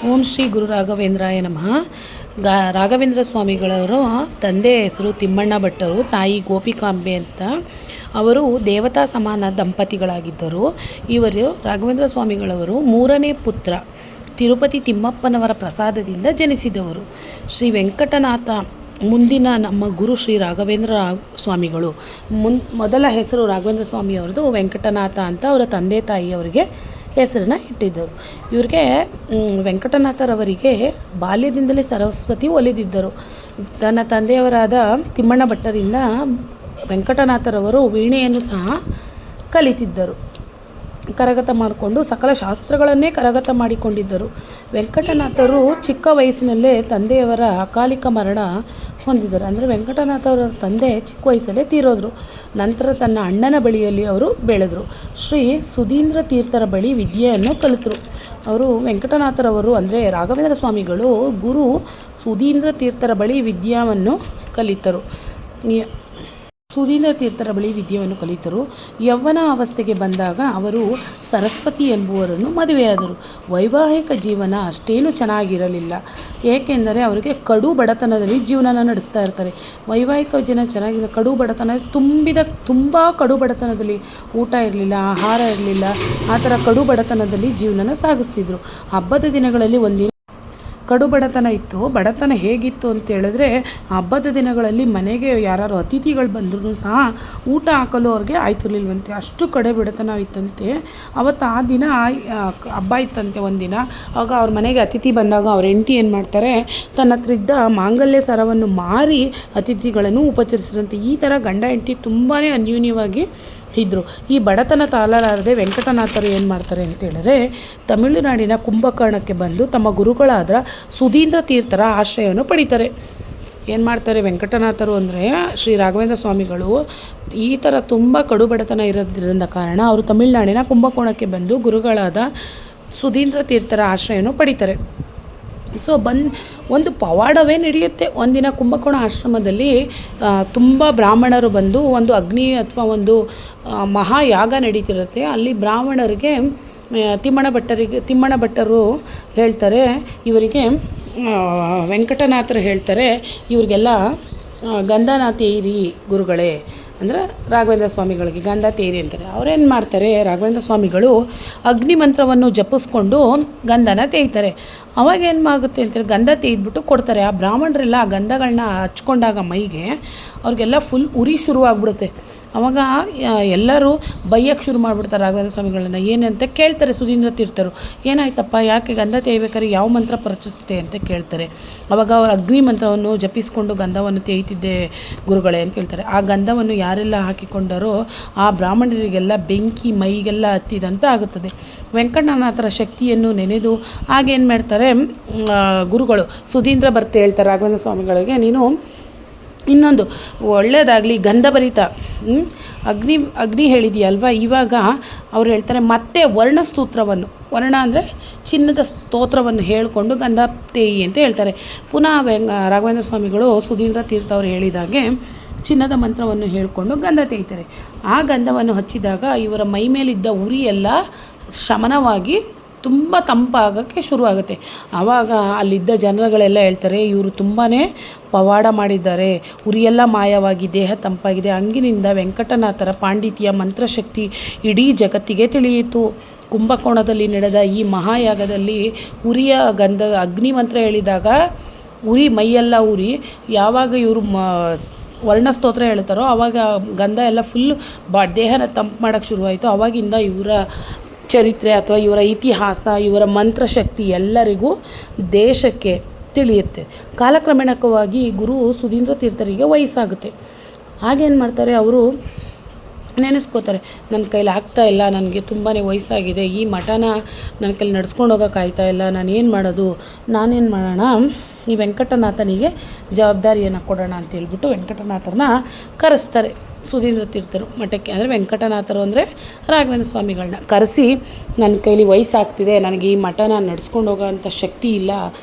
ಓಂ ಶ್ರೀ ಗುರು ರಾಘವೇಂದ್ರಾಯ ನಮಃ. ರಾಘವೇಂದ್ರ ಸ್ವಾಮಿಗಳವರು ತಂದೆ ಹೆಸರು ತಿಮ್ಮಣ್ಣ ಭಟ್ಟರು, ತಾಯಿ ಗೋಪಿಕಾಂಬೆ ಅಂತ. ಅವರು ದೇವತಾ ಸಮಾನ ದಂಪತಿಗಳಾಗಿದ್ದರು. ಇವರು ರಾಘವೇಂದ್ರ ಸ್ವಾಮಿಗಳವರು ಮೂರನೇ ಪುತ್ರ ತಿರುಪತಿ ತಿಮ್ಮಪ್ಪನವರ ಪ್ರಸಾದದಿಂದ ಜನಿಸಿದವರು. ಶ್ರೀ ವೆಂಕಟನಾಥ ಮುಂದಿನ ನಮ್ಮ ಗುರು ಶ್ರೀ ರಾಘವೇಂದ್ರ ಸ್ವಾಮಿಗಳು. ಮೊದಲ ಹೆಸರು ರಾಘವೇಂದ್ರ ಸ್ವಾಮಿಯವ್ರದ್ದು ವೆಂಕಟನಾಥ ಅಂತ ಅವರ ತಂದೆ ತಾಯಿಯವರಿಗೆ ಹೆಸರನ್ನ ಇಟ್ಟಿದ್ದರು. ಇವ್ರಿಗೆ ವೆಂಕಟನಾಥರವರಿಗೆ ಬಾಲ್ಯದಿಂದಲೇ ಸರಸ್ವತಿ ಒಲಿದಿದ್ದರು. ತನ್ನ ತಂದೆಯವರಾದ ತಿಮ್ಮಣ್ಣ ಭಟ್ಟರಿಂದ ವೆಂಕಟನಾಥರವರು ವೀಣೆಯನ್ನು ಸಹ ಕಲಿತಿದ್ದರು. ಕರಗತ ಮಾಡಿಕೊಂಡು ಸಕಲ ಶಾಸ್ತ್ರಗಳನ್ನೇ ಕರಗತ ಮಾಡಿಕೊಂಡಿದ್ದರು. ವೆಂಕಟನಾಥರು ಚಿಕ್ಕ ವಯಸ್ಸಿನಲ್ಲೇ ತಂದೆಯವರ ಅಕಾಲಿಕ ಮರಣ ಹೊಂದಿದರು. ಅಂದರೆ ವೆಂಕಟನಾಥವರ ತಂದೆ ಚಿಕ್ಕ ವಯಸ್ಸಲ್ಲೇ ತೀರೋದ್ರು. ನಂತರ ತನ್ನ ಅಣ್ಣನ ಬಳಿಯಲ್ಲಿ ಅವರು ಬೆಳೆದರು. ಶ್ರೀ ಸುಧೀಂದ್ರ ತೀರ್ಥರ ಬಳಿ ವಿದ್ಯೆಯನ್ನು ಕಲಿತರು. ಅವರು ವೆಂಕಟನಾಥರವರು ಅಂದರೆ ರಾಘವೇಂದ್ರ ಸ್ವಾಮಿಗಳು ಗುರು ಸುಧೀಂದ್ರ ತೀರ್ಥರ ಬಳಿ ವಿದ್ಯೆಯನ್ನು ಕಲಿತರು. ಸುಧೀಂದ್ರ ತೀರ್ಥರ ಬಳಿ ವಿದ್ಯೆಯನ್ನು ಕಲಿತರು. ಯೌವನ ಅವಸ್ಥೆಗೆ ಬಂದಾಗ ಅವರು ಸರಸ್ವತಿ ಎಂಬುವರನ್ನು ಮದುವೆಯಾದರು. ವೈವಾಹಿಕ ಜೀವನ ಅಷ್ಟೇನು ಚೆನ್ನಾಗಿರಲಿಲ್ಲ. ಏಕೆಂದರೆ ಅವರಿಗೆ ಕಡು ಬಡತನದಲ್ಲಿ ಜೀವನ ನಡೆಸ್ತಾ ಇರ್ತಾರೆ. ವೈವಾಹಿಕ ಜೀವನ ಚೆನ್ನಾಗಿಲ್ಲ, ಕಡು ಬಡತನ ತುಂಬ ಕಡು ಬಡತನದಲ್ಲಿ ಊಟ ಇರಲಿಲ್ಲ, ಆಹಾರ ಇರಲಿಲ್ಲ. ಆ ಥರ ಕಡು ಬಡತನದಲ್ಲಿ ಜೀವನ ಸಾಗಿಸ್ತಿದ್ರು. ಹಬ್ಬದ ದಿನಗಳಲ್ಲಿ ಒಂದಿನ ಕಡು ಬಡತನ ಇತ್ತು. ಬಡತನ ಹೇಗಿತ್ತು ಅಂತ ಹೇಳಿದ್ರೆ, ಹಬ್ಬದ ದಿನಗಳಲ್ಲಿ ಮನೆಗೆ ಯಾರು ಅತಿಥಿಗಳು ಬಂದರೂ ಸಹ ಊಟ ಹಾಕಲು ಅವ್ರಿಗೆ ಆಯ್ತಿರ್ಲಿಲ್ವಂತೆ. ಅಷ್ಟು ಕಡೆ ಬಡತನ ಇತ್ತಂತೆ. ಅವತ್ತು ಆ ದಿನ ಹಬ್ಬ ಇತ್ತಂತೆ ಒಂದಿನ. ಆಗ ಅವ್ರ ಮನೆಗೆ ಅತಿಥಿ ಬಂದಾಗ ಅವ್ರ ಹೆಂಡತಿ ಏನು ಮಾಡ್ತಾರೆ, ತನ್ನ ಹತ್ರ ಇದ್ದ ಮಾಂಗಲ್ಯ ಸರವನ್ನು ಮಾರಿ ಅತಿಥಿಗಳನ್ನು ಉಪಚರಿಸಿದಂತೆ. ಈ ಥರ ಗಂಡ ಹೆಂಡತಿ ತುಂಬಾ ಅನ್ಯೂನ್ಯವಾಗಿ ಇದ್ದರು. ಈ ಬಡತನ ತಾಳಲಾರದೆ ವೆಂಕಟನಾಥರು ಏನು ಮಾಡ್ತಾರೆ ಅಂತ ಹೇಳಿದ್ರೆ, ತಮಿಳುನಾಡಿನ ಕುಂಭಕರ್ಣಕ್ಕೆ ಬಂದು ತಮ್ಮ ಗುರುಗಳಾದ ಸುಧೀಂದ್ರ ತೀರ್ಥರ ಆಶ್ರಯವನ್ನು ಪಡಿತಾರೆ. ಏನು ಮಾಡ್ತಾರೆ ವೆಂಕಟನಾಥರು ಅಂದರೆ, ಶ್ರೀ ರಾಘವೇಂದ್ರ ಸ್ವಾಮಿಗಳು ಈ ಥರ ತುಂಬ ಕಡು ಬಡತನ ಇರೋದ್ರಿಂದ ಕಾರಣ ಅವರು ತಮಿಳುನಾಡಿನ ಕುಂಭಕೋಣಕ್ಕೆ ಬಂದು ಗುರುಗಳಾದ ಸುಧೀಂದ್ರ ತೀರ್ಥರ ಆಶ್ರಯವನ್ನು ಪಡಿತಾರೆ. ಒಂದು ಪವಾಡವೇ ನಡೆಯುತ್ತೆ. ಒಂದಿನ ಕುಂಭಕೋಣ ಆಶ್ರಮದಲ್ಲಿ ತುಂಬ ಬ್ರಾಹ್ಮಣರು ಬಂದು ಒಂದು ಅಗ್ನಿ ಅಥವಾ ಒಂದು ಮಹಾಯಾಗ ನಡೀತಿರುತ್ತೆ. ಅಲ್ಲಿ ಬ್ರಾಹ್ಮಣರಿಗೆ ತಿಮ್ಮಣ್ಣ ಭಟ್ಟರು ಹೇಳ್ತಾರೆ, ಇವರಿಗೆ ವೆಂಕಟನಾಥರು ಹೇಳ್ತಾರೆ, ಇವ್ರಿಗೆಲ್ಲ ಗಂಧನ ತೇರಿ ಗುರುಗಳೇ, ಅಂದರೆ ರಾಘವೇಂದ್ರ ಸ್ವಾಮಿಗಳಿಗೆ ಗಂಧ ತೇರಿ ಅಂತಾರೆ. ಅವರೇನು ಮಾಡ್ತಾರೆ, ರಾಘವೇಂದ್ರ ಸ್ವಾಮಿಗಳು ಅಗ್ನಿ ಮಂತ್ರವನ್ನು ಜಪಿಸ್ಕೊಂಡು ಗಂಧನ ತೇಯ್ತಾರೆ. ಅವಾಗ ಏನು ಆಗುತ್ತೆ ಅಂತೇಳಿ ಗಂಧ ತೇಯ್ದ್ಬಿಟ್ಟು ಕೊಡ್ತಾರೆ. ಆ ಬ್ರಾಹ್ಮಣರೆಲ್ಲ ಆ ಗಂಧಗಳನ್ನ ಹಚ್ಕೊಂಡಾಗ ಮೈಗೆ ಅವ್ರಿಗೆಲ್ಲ ಫುಲ್ ಉರಿ ಶುರುವಾಗ್ಬಿಡುತ್ತೆ. ಅವಾಗ ಎಲ್ಲರೂ ಬೈಯಕ್ಕೆ ಶುರು ಮಾಡಿಬಿಡ್ತಾರೆ ರಾಘವೇಂದ್ರ ಸ್ವಾಮಿಗಳನ್ನ. ಏನಂತ ಕೇಳ್ತಾರೆ ಸುಧೀಂದ್ರ ತೀರ್ಥರು, ಏನಾಯ್ತಪ್ಪ, ಯಾಕೆ ಗಂಧ ತೇಯ್ಬೇಕಾದ್ರೆ ಯಾವ ಮಂತ್ರ ಪ್ರಚೋದಿಸ್ತೆ ಅಂತ ಕೇಳ್ತಾರೆ. ಅವಾಗ ಅವರು ಅಗ್ನಿ ಮಂತ್ರವನ್ನು ಜಪಿಸ್ಕೊಂಡು ಗಂಧವನ್ನು ತೇಯ್ತಿದ್ದೆ ಗುರುಗಳೇ ಅಂತ ಹೇಳ್ತಾರೆ. ಆ ಗಂಧವನ್ನು ಯಾರೆಲ್ಲ ಹಾಕಿಕೊಂಡರೋ ಆ ಬ್ರಾಹ್ಮಣರಿಗೆಲ್ಲ ಬೆಂಕಿ ಮೈಗೆಲ್ಲ ಹತ್ತಿದಂತ ಆಗುತ್ತದೆ. ವೆಂಕಟನಾಥರ ಶಕ್ತಿಯನ್ನು ನೆನೆದು ಆಗೇನು ಮಾಡ್ತಾರೆ ಗುರುಗಳು ಸುಧೀಂದ್ರ ಬರ್ತೆ ಹೇಳ್ತಾರೆ ರಾಘವೇಂದ್ರ ಸ್ವಾಮಿಗಳಿಗೆ, ನೀನು ಇನ್ನೊಂದು ಒಳ್ಳೆಯದಾಗಲಿ ಗಂಧಭರಿತ ಅಗ್ನಿ ಹೇಳಿದೆಯಲ್ವ, ಇವಾಗ ಅವ್ರು ಹೇಳ್ತಾರೆ ಮತ್ತೆ ವರ್ಣಸ್ತೋತ್ರವನ್ನು, ವರ್ಣ ಅಂದರೆ ಚಿನ್ನದ ಸ್ತೋತ್ರವನ್ನು ಹೇಳಿಕೊಂಡು ಗಂಧ ತೇಯಿ ಅಂತ ಹೇಳ್ತಾರೆ. ಪುನಃ ರಾಘವೇಂದ್ರ ಸ್ವಾಮಿಗಳು ಸುಧೀಂದ್ರ ತೀರ್ಥ ಅವರು ಹೇಳಿದಾಗೆ ಚಿನ್ನದ ಮಂತ್ರವನ್ನು ಹೇಳಿಕೊಂಡು ಗಂಧ ತೇಯ್ತಾರೆ. ಆ ಗಂಧವನ್ನು ಹಚ್ಚಿದಾಗ ಇವರ ಮೈ ಮೇಲಿದ್ದ ಉರಿ ಎಲ್ಲ ಶಮನವಾಗಿ ತುಂಬ ತಂಪಾಗೋಕ್ಕೆ ಶುರುವಾಗುತ್ತೆ. ಆವಾಗ ಅಲ್ಲಿದ್ದ ಜನರುಗಳೆಲ್ಲ ಹೇಳ್ತಾರೆ, ಇವರು ತುಂಬಾ ಪವಾಡ ಮಾಡಿದ್ದಾರೆ, ಉರಿಯೆಲ್ಲ ಮಾಯವಾಗಿ ದೇಹ ತಂಪಾಗಿದೆ. ಹಂಗಿನಿಂದ ವೆಂಕಟನಾಥರ ಪಾಂಡಿತ್ಯ ಮಂತ್ರಶಕ್ತಿ ಇಡೀ ಜಗತ್ತಿಗೆ ತಿಳಿಯಿತು. ಕುಂಭಕೋಣದಲ್ಲಿ ನಡೆದ ಈ ಮಹಾಯಾಗದಲ್ಲಿ ಉರಿಯ ಅಗ್ನಿ ಮಂತ್ರ ಹೇಳಿದಾಗ ಉರಿ ಮೈಯೆಲ್ಲ ಉರಿ, ಯಾವಾಗ ಇವರು ವರ್ಣಸ್ತೋತ್ರ ಹೇಳ್ತಾರೋ ಆವಾಗ ಗಂಧ ಎಲ್ಲ ಫುಲ್ಲು ದೇಹನ ತಂಪು ಮಾಡೋಕ್ಕೆ ಶುರುವಾಯಿತು. ಆವಾಗಿಂದ ಇವರ ಚರಿತ್ರೆ ಅಥವಾ ಇವರ ಇತಿಹಾಸ, ಇವರ ಮಂತ್ರಶಕ್ತಿ ಎಲ್ಲರಿಗೂ ದೇಶಕ್ಕೆ ತಿಳಿಯುತ್ತೆ. ಕಾಲಕ್ರಮೇಣಕವಾಗಿ ಗುರು ಸುಧೀಂದ್ರ ತೀರ್ಥರಿಗೆ ವಯಸ್ಸಾಗುತ್ತೆ. ಹಾಗೇನು ಮಾಡ್ತಾರೆ, ಅವರು ನೆನೆಸ್ಕೋತಾರೆ, ನನ್ನ ಕೈಲಿ ಆಗ್ತಾಯಿಲ್ಲ, ನನಗೆ ತುಂಬಾ ವಯಸ್ಸಾಗಿದೆ, ಈ ಮಠನ ನನ್ನ ಕೈಲಿ ನಡ್ಸ್ಕೊಂಡು ಹೋಗೋಕ್ಕಾಗ್ತಾ ಇಲ್ಲ, ನಾನೇನು ಮಾಡೋಣ, ಈ ವೆಂಕಟನಾಥನಿಗೆ ಜವಾಬ್ದಾರಿಯನ್ನು ಕೊಡೋಣ ಅಂತೇಳ್ಬಿಟ್ಟು ವೆಂಕಟನಾಥರನ್ನ ಕರೆಸ್ತಾರೆ. ಸುಧೀಂದ್ರ ತೀರ್ಥರು ಮಠಕ್ಕೆ, ಅಂದರೆ ವೆಂಕಟನಾಥರು ಅಂದರೆ ರಾಘವೇಂದ್ರ ಸ್ವಾಮಿಗಳನ್ನ ಕರೆಸಿ, ನನ್ನ ಕೈಲಿ ವಯಸ್ಸಾಗ್ತಿದೆ, ನನಗೆ ಈ ಮಠನ ನಡೆಸ್ಕೊಂಡು ಹೋಗೋ ಅಂಥ ಶಕ್ತಿ ಇಲ್ಲ,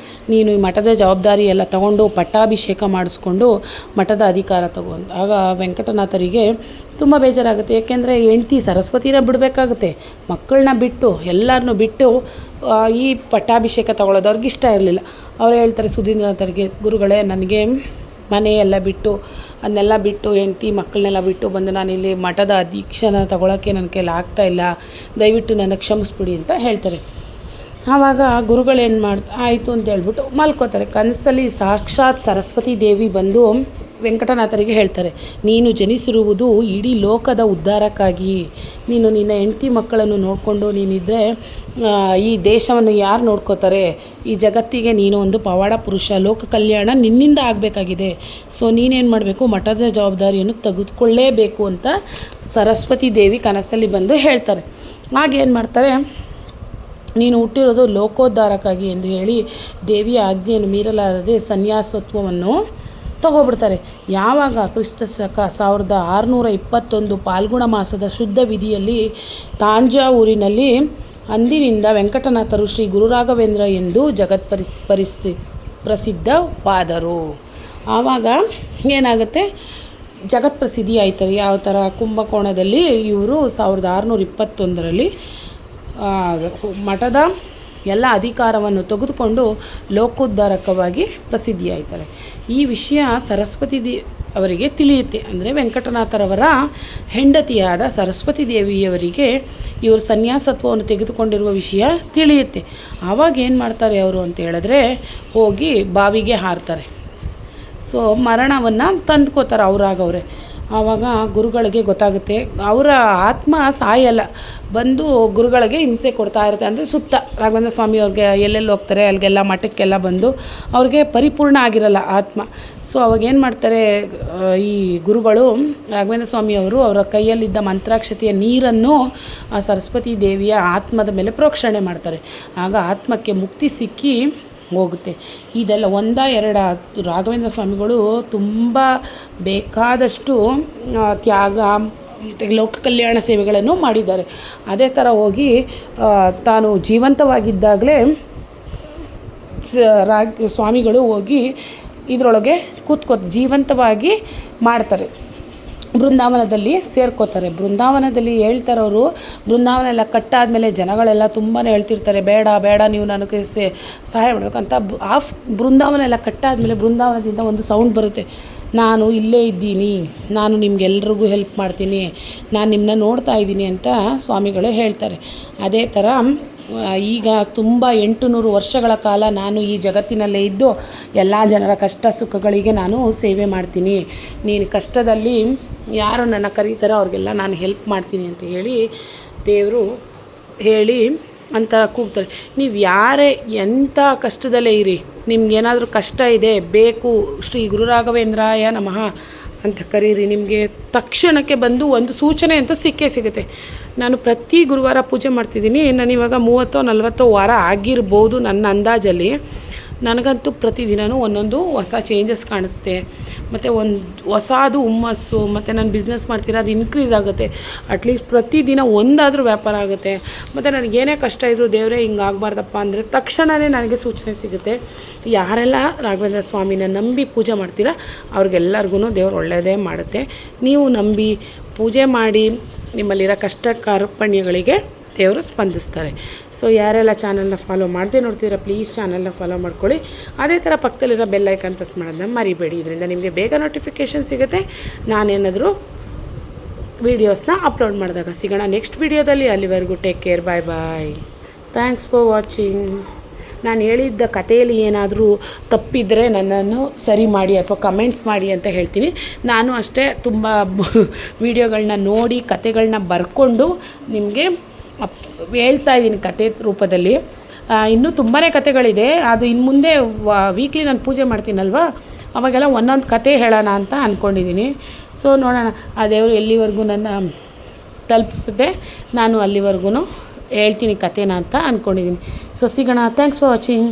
ನೀನು ಈ ಮಠದ ಜವಾಬ್ದಾರಿ ಎಲ್ಲ ತಗೊಂಡು ಪಟ್ಟಾಭಿಷೇಕ ಮಾಡಿಸ್ಕೊಂಡು ಮಠದ ಅಧಿಕಾರ ತಗೋ ಅಂತ. ಆಗ ವೆಂಕಟನಾಥರಿಗೆ ತುಂಬ ಬೇಜಾರಾಗುತ್ತೆ. ಏಕೆಂದರೆ ಹೆಂಡ್ತಿ ಸರಸ್ವತಿನ ಬಿಡಬೇಕಾಗುತ್ತೆ, ಮಕ್ಕಳನ್ನ ಬಿಟ್ಟು ಎಲ್ಲರನ್ನೂ ಬಿಟ್ಟು ಈ ಪಟ್ಟಾಭಿಷೇಕ ತಗೊಳ್ಳೋದು ಅವ್ರಿಗೆ ಇಷ್ಟ ಇರಲಿಲ್ಲ. ಅವ್ರು ಹೇಳ್ತಾರೆ ಸುಧೀಂದ್ರನಾಥರಿಗೆ, ಗುರುಗಳೇ, ನನಗೆ ಮನೆ ಎಲ್ಲ ಬಿಟ್ಟು ಅದನ್ನೆಲ್ಲ ಬಿಟ್ಟು ಹೆಂಡ್ತಿ ಮಕ್ಕಳನ್ನೆಲ್ಲ ಬಿಟ್ಟು ಬಂದು ನಾನಿಲ್ಲಿ ಮಠದ ದೀಕ್ಷೆನ ತಗೊಳ್ಳೋಕ್ಕೆ ನನ್ನ ಕೈಲಿ ಆಗ್ತಾಯಿಲ್ಲ, ದಯವಿಟ್ಟು ನನಗೆ ಕ್ಷಮಿಸ್ಬಿಡಿ ಅಂತ ಹೇಳ್ತಾರೆ. ಆವಾಗ ಗುರುಗಳೇನು ಆಯಿತು ಅಂತ ಹೇಳ್ಬಿಟ್ಟು ಮಲ್ಕೋತಾರೆ. ಕನಸಲ್ಲಿ ಸಾಕ್ಷಾತ್ ಸರಸ್ವತಿ ದೇವಿ ಬಂದು ವೆಂಕಟನಾಥರಿಗೆ ಹೇಳ್ತಾರೆ, ನೀನು ಜನಿಸಿರುವುದು ಇಡೀ ಲೋಕದ ಉದ್ಧಾರಕ್ಕಾಗಿ, ನೀನು ನಿನ್ನ ಹೆಂಡ್ತಿ ಮಕ್ಕಳನ್ನು ನೋಡಿಕೊಂಡು ನೀನಿದ್ದರೆ ಈ ದೇಶವನ್ನು ಯಾರು ನೋಡ್ಕೋತಾರೆ, ಈ ಜಗತ್ತಿಗೆ ನೀನು ಒಂದು ಪವಾಡ ಪುರುಷ, ಲೋಕ ಕಲ್ಯಾಣ ನಿನ್ನಿಂದ ಆಗಬೇಕಾಗಿದೆ, ಸೊ ನೀನೇನು ಮಾಡಬೇಕು, ಮಠದ ಜವಾಬ್ದಾರಿಯನ್ನು ತೆಗೆದುಕೊಳ್ಳೇಬೇಕು ಅಂತ ಸರಸ್ವತಿ ದೇವಿ ಕನಸಲ್ಲಿ ಬಂದು ಹೇಳ್ತಾರೆ. ಆಗೇನು ಮಾಡ್ತಾರೆ, ನೀನು ಹುಟ್ಟಿರೋದು ಲೋಕೋದ್ಧಾರಕ್ಕಾಗಿ ಎಂದು ಹೇಳಿ ದೇವಿಯ ಆಜ್ಞೆಯನ್ನು ಮೀರಲಾರದೆ ಸನ್ಯಾಸತ್ವವನ್ನು ತಗೋಬಿಡ್ತಾರೆ. ಯಾವಾಗ ಕ್ರಿಸ್ತ ಶಕ 1621 ಫಾಲ್ಗುಣ ಮಾಸದ ಶುದ್ಧ ವಿಧಿಯಲ್ಲಿ ತಾಂಜಾವೂರಿನಲ್ಲಿ ಅಂದಿನಿಂದ ವೆಂಕಟನಾಥರು ಶ್ರೀ ಗುರುರಾಘವೇಂದ್ರ ಎಂದು ಪ್ರಸಿದ್ಧವಾದರು. ಆವಾಗ ಏನಾಗುತ್ತೆ, ಜಗತ್ಪ್ರಸಿದ್ಧಿ ಆಯ್ತಾರೆ. ಯಾವ ಥರ, ಕುಂಭಕೋಣದಲ್ಲಿ ಇವರು 1621ರಲ್ಲಿ ಮಠದ ಎಲ್ಲ ಅಧಿಕಾರವನ್ನು ತೆಗೆದುಕೊಂಡು ಲೋಕೋದ್ಧಾರಕವಾಗಿ ಪ್ರಸಿದ್ಧಿಯಾಯ್ತಾರೆ. ಈ ವಿಷಯ ಸರಸ್ವತಿ ಅವರಿಗೆ ತಿಳಿಯುತ್ತೆ. ಅಂದರೆ ವೆಂಕಟನಾಥರವರ ಹೆಂಡತಿಯಾದ ಸರಸ್ವತಿ ದೇವಿಯವರಿಗೆ ಇವರು ಸನ್ಯಾಸತ್ವವನ್ನು ತೆಗೆದುಕೊಂಡಿರುವ ವಿಷಯ ತಿಳಿಯುತ್ತೆ. ಆವಾಗ ಏನು ಮಾಡ್ತಾರೆ ಅವರು ಅಂತ ಹೇಳಿದ್ರೆ, ಹೋಗಿ ಬಾವಿಗೆ ಹಾರ್ತಾರೆ. ಸೊ ಮರಣವನ್ನು ತಂದ್ಕೋತಾರೆ ಅವರಾಗವ್ರೆ. ಆವಾಗ ಗುರುಗಳಿಗೆ ಗೊತ್ತಾಗುತ್ತೆ, ಅವರ ಆತ್ಮ ಸಾಯಲ್ಲ, ಬಂದು ಗುರುಗಳಿಗೆ ಹಿಂಸೆ ಕೊಡ್ತಾ ಇರುತ್ತೆ. ಅಂದರೆ ಸುತ್ತ ರಾಘವೇಂದ್ರ ಸ್ವಾಮಿ ಅವ್ರಿಗೆ ಎಲ್ಲೆಲ್ಲಿ ಹೋಗ್ತಾರೆ ಅಲ್ಲಿಗೆಲ್ಲ ಮಠಕ್ಕೆಲ್ಲ ಬಂದು ಅವ್ರಿಗೆ ಪರಿಪೂರ್ಣ ಆಗಿರಲ್ಲ ಆತ್ಮ. ಸೊ ಅವಾಗೇನು ಮಾಡ್ತಾರೆ, ಈ ಗುರುಗಳು ರಾಘವೇಂದ್ರ ಸ್ವಾಮಿಯವರು ಅವರ ಕೈಯಲ್ಲಿದ್ದ ಮಂತ್ರಾಕ್ಷತೆಯ ನೀರನ್ನು ಆ ಸರಸ್ವತಿ ದೇವಿಯ ಆತ್ಮದ ಮೇಲೆ ಪ್ರೋಕ್ಷಣೆ ಮಾಡ್ತಾರೆ. ಆಗ ಆತ್ಮಕ್ಕೆ ಮುಕ್ತಿ ಸಿಕ್ಕಿ ಹೋಗುತ್ತೆ. ಇದೆಲ್ಲ ಎರಡ ರಾಘವೇಂದ್ರ ಸ್ವಾಮಿಗಳು ತುಂಬ ಬೇಕಾದಷ್ಟು ತ್ಯಾಗ ಮತ್ತು ಲೋಕ ಕಲ್ಯಾಣ ಸೇವೆಗಳನ್ನು ಮಾಡಿದ್ದಾರೆ. ಅದೇ ಥರ ಹೋಗಿ ತಾನು ಜೀವಂತವಾಗಿದ್ದಾಗಲೇ ಸ್ವಾಮಿಗಳು ಹೋಗಿ ಇದರೊಳಗೆ ಜೀವಂತವಾಗಿ ಮಾಡ್ತಾರೆ. ಬೃಂದಾವನದಲ್ಲಿ ಸೇರ್ಕೋತಾರೆ. ಬೃಂದಾವನದಲ್ಲಿ ಹೇಳ್ತಾರೆ ಅವರು, ಬೃಂದಾವನ ಎಲ್ಲ ಕಟ್ಟಾದಮೇಲೆ ಜನಗಳೆಲ್ಲ ತುಂಬಾ ಹೇಳ್ತಿರ್ತಾರೆ, ಬೇಡ ಬೇಡ ನೀವು ನನಗೆ ಸಹಾಯ ಮಾಡಬೇಕಂತ. ಬೃಂದಾವನ ಎಲ್ಲ ಕಟ್ಟಾದಮೇಲೆ ಬೃಂದಾವನದಿಂದ ಒಂದು ಸೌಂಡ್ ಬರುತ್ತೆ, ನಾನು ಇಲ್ಲೇ ಇದ್ದೀನಿ, ನಾನು ನಿಮಗೆಲ್ರಿಗೂ ಹೆಲ್ಪ್ ಮಾಡ್ತೀನಿ, ನಾನು ನಿಮ್ಮನ್ನ ನೋಡ್ತಾ ಇದ್ದೀನಿ ಅಂತ ಸ್ವಾಮಿಗಳು ಹೇಳ್ತಾರೆ. ಅದೇ ಥರ ಈಗ ತುಂಬ 800 ವರ್ಷಗಳ ಕಾಲ ನಾನು ಈ ಜಗತ್ತಿನಲ್ಲೇ ಇದ್ದು ಎಲ್ಲ ಜನರ ಕಷ್ಟ ಸುಖಗಳಿಗೆ ನಾನು ಸೇವೆ ಮಾಡ್ತೀನಿ, ನೀನು ಕಷ್ಟದಲ್ಲಿ ಯಾರು ನನ್ನ ಕರೀತಾರೋ ಅವ್ರಿಗೆಲ್ಲ ನಾನು ಹೆಲ್ಪ್ ಮಾಡ್ತೀನಿ ಅಂತ ಹೇಳಿ ದೇವರು ಹೇಳಿ ಅಂತ ಕೂಗ್ತಾರೆ. ನೀವು ಯಾರೇ ಎಂಥ ಕಷ್ಟದಲ್ಲೇ ಇರಿ, ನಿಮ್ಗೇನಾದರೂ ಕಷ್ಟ ಇದೆ, ಬೇಕು, ಶ್ರೀ ಗುರುರಾಘವೇಂದ್ರಾಯ ನಮಃ ಅಂತ ಕರೀರಿ, ನಿಮಗೆ ತಕ್ಷಣಕ್ಕೆ ಬಂದು ಒಂದು ಸೂಚನೆ ಅಂತೂ ಸಿಕ್ಕೇ ಸಿಗುತ್ತೆ. ನಾನು ಪ್ರತಿ ಗುರುವಾರ ಪೂಜೆ ಮಾಡ್ತಿದ್ದೀನಿ. ನಾನಿವಾಗ 30-40 ವಾರ ಆಗಿರ್ಬೋದು ನನ್ನ ಅಂದಾಜಲ್ಲಿ. ನನಗಂತೂ ಪ್ರತಿದಿನವೂ ಒಂದೊಂದು ಹೊಸ ಚೇಂಜಸ್ ಕಾಣಿಸುತ್ತೆ, ಮತ್ತು ಒಂದು ಹೊಸದು ಹುಮ್ಮಸ್ಸು, ಮತ್ತು ನಾನು ಬಿಸ್ನೆಸ್ ಮಾಡ್ತೀನಿ ಅದು ಇನ್ಕ್ರೀಸ್ ಆಗುತ್ತೆ. ಅಟ್ಲೀಸ್ಟ್ ಪ್ರತಿದಿನ ಒಂದಾದರೂ ವ್ಯಾಪಾರ ಆಗುತ್ತೆ. ಮತ್ತು ನನಗೇನೇ ಕಷ್ಟ ಇದ್ದರೂ ದೇವರೇ ಹಿಂಗೆ ಆಗಬಾರ್ದಪ್ಪ ಅಂದರೆ ತಕ್ಷಣವೇ ನನಗೆ ಸೂಚನೆ ಸಿಗುತ್ತೆ. ಯಾರೆಲ್ಲ ರಾಘವೇಂದ್ರ ಸ್ವಾಮಿನ ನಂಬಿ ಪೂಜೆ ಮಾಡ್ತೀರಾ ಅವ್ರಿಗೆಲ್ಲರಿಗೂ ದೇವ್ರು ಒಳ್ಳೆಯದೇ ಮಾಡುತ್ತೆ. ನೀವು ನಂಬಿ ಪೂಜೆ ಮಾಡಿ ನಿಮ್ಮಲ್ಲಿರೋ ಕಷ್ಟ ಕಾರ್ಪಣ್ಯಗಳಿಗೆ ದೇವರು ಸ್ಪಂದಿಸ್ತಾರೆ. ಸೊ ಯಾರೆಲ್ಲ ಚಾನಲ್ನ ಫಾಲೋ ಮಾಡದೆ ನೋಡ್ತೀರಾ ಪ್ಲೀಸ್ ಚಾನಲ್ನ ಫಾಲೋ ಮಾಡ್ಕೊಳ್ಳಿ. ಅದೇ ಥರ ಪಕ್ಕದಲ್ಲಿರೋ ಬೆಲ್ ಐಕಾನ್ ಪ್ರೆಸ್ ಮಾಡೋದನ್ನ ಮರಿಬೇಡಿ. ಇದರಿಂದ ನಿಮಗೆ ಬೇಗ ನೋಟಿಫಿಕೇಷನ್ ಸಿಗುತ್ತೆ ನಾನೇನಾದರೂ ವೀಡಿಯೋಸ್ನ ಅಪ್ಲೋಡ್ ಮಾಡಿದಾಗ. ಸಿಗೋಣ ನೆಕ್ಸ್ಟ್ ವೀಡಿಯೋದಲ್ಲಿ. ಅಲ್ಲಿವರೆಗೂ take care, bye bye, thanks for watching. ನಾನು ಹೇಳಿದ್ದ ಕಥೆಯಲ್ಲಿ ಏನಾದರೂ ತಪ್ಪಿದರೆ ನನ್ನನ್ನು ಸರಿ ಮಾಡಿ ಅಥವಾ ಕಮೆಂಟ್ಸ್ ಮಾಡಿ ಅಂತ ಹೇಳ್ತೀನಿ. ನಾನು ಅಷ್ಟೇ ತುಂಬ ವೀಡಿಯೋಗಳನ್ನ ನೋಡಿ ಕಥೆಗಳನ್ನ ಬರ್ಕೊಂಡು ನಿಮಗೆ ಹೇಳ್ತಾ ಇದ್ದೀನಿ ಕತೆ ರೂಪದಲ್ಲಿ. ಇನ್ನೂ ತುಂಬಾ ಕಥೆಗಳಿದೆ. ಅದು ಇನ್ನು ಮುಂದೆ ವೀಕ್ಲಿ ನಾನು ಪೂಜೆ ಮಾಡ್ತೀನಲ್ವ, ಅವಾಗೆಲ್ಲ ಒಂದೊಂದು ಕತೆ ಹೇಳೋಣ ಅಂತ ಅಂದ್ಕೊಂಡಿದ್ದೀನಿ. ಸೊ ನೋಡೋಣ ಆ ದೇವರು ಎಲ್ಲಿವರೆಗೂ ನನ್ನ ತಲುಪಿಸುತ್ತೆ, ನಾನು ಅಲ್ಲಿವರೆಗೂ ಹೇಳ್ತೀನಿ ಕಥೆನ ಅಂತ ಅಂದ್ಕೊಂಡಿದ್ದೀನಿ. ಸೊ ಸಿಗೋಣ. Thanks for watching.